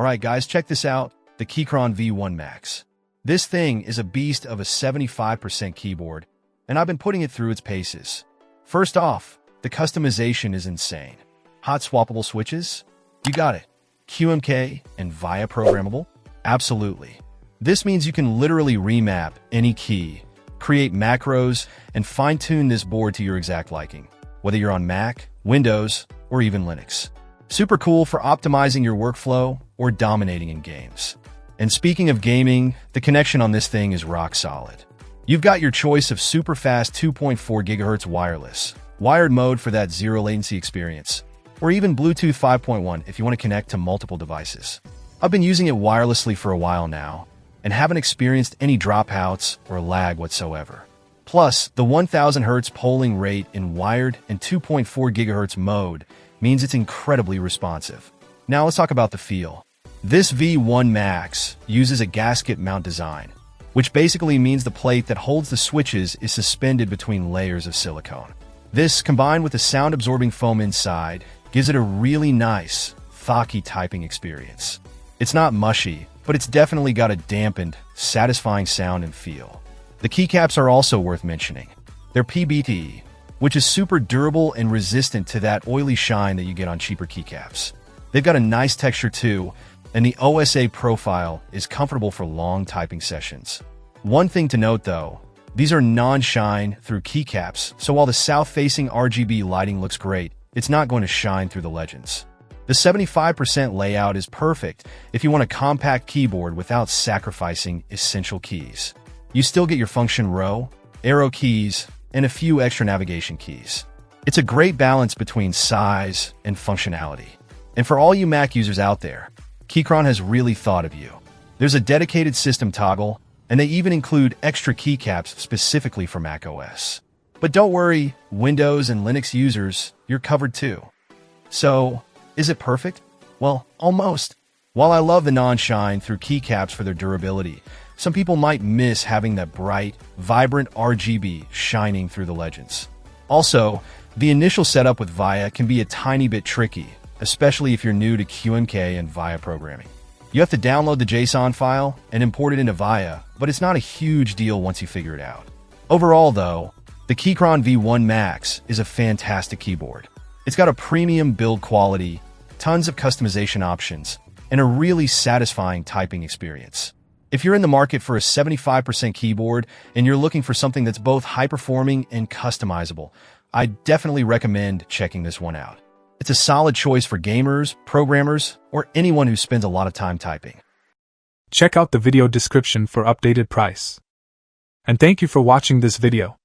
Alright guys, check this out, the Keychron V1 Max. This thing is a beast of a 75% keyboard, and I've been putting it through its paces. First off, the customization is insane. Hot swappable switches? You got it. QMK and VIA programmable? Absolutely. This means you can literally remap any key, create macros, and fine-tune this board to your exact liking, whether you're on Mac, Windows, or even Linux. Super cool for optimizing your workflow or dominating in games. And speaking of gaming, the connection on this thing is rock solid. You've got your choice of super fast 2.4 GHz wireless, wired mode for that zero latency experience, or even Bluetooth 5.1 if you want to connect to multiple devices. I've been using it wirelessly for a while now, and haven't experienced any dropouts or lag whatsoever. Plus, the 1000 Hz polling rate in wired and 2.4 GHz mode means it's incredibly responsive. Now let's talk about the feel. This V1 Max uses a gasket mount design, which basically means the plate that holds the switches is suspended between layers of silicone. This, combined with the sound-absorbing foam inside, gives it a really nice, thocky typing experience. It's not mushy, but it's definitely got a dampened, satisfying sound and feel. The keycaps are also worth mentioning. They're PBT, which is super durable and resistant to that oily shine that you get on cheaper keycaps. They've got a nice texture too, and the OSA profile is comfortable for long typing sessions. One thing to note though, these are non-shine through keycaps, so while the south-facing RGB lighting looks great, it's not going to shine through the legends. The 75% layout is perfect if you want a compact keyboard without sacrificing essential keys. You still get your function row, arrow keys, and a few extra navigation keys. It's a great balance between size and functionality. And for all you Mac users out there, Keychron has really thought of you. There's a dedicated system toggle, and they even include extra keycaps specifically for macOS. But don't worry, Windows and Linux users, you're covered too. So, is it perfect? Well, almost. While I love the non-shine through keycaps for their durability, some people might miss having that bright, vibrant RGB shining through the legends. Also, the initial setup with VIA can be a tiny bit tricky, especially if you're new to QMK and VIA programming. You have to download the JSON file and import it into VIA, but it's not a huge deal once you figure it out. Overall though, the Keychron V1 Max is a fantastic keyboard. It's got a premium build quality, tons of customization options, and a really satisfying typing experience. If you're in the market for a 75% keyboard and you're looking for something that's both high-performing and customizable, I definitely recommend checking this one out. It's a solid choice for gamers, programmers, or anyone who spends a lot of time typing. Check out the video description for updated price. And thank you for watching this video.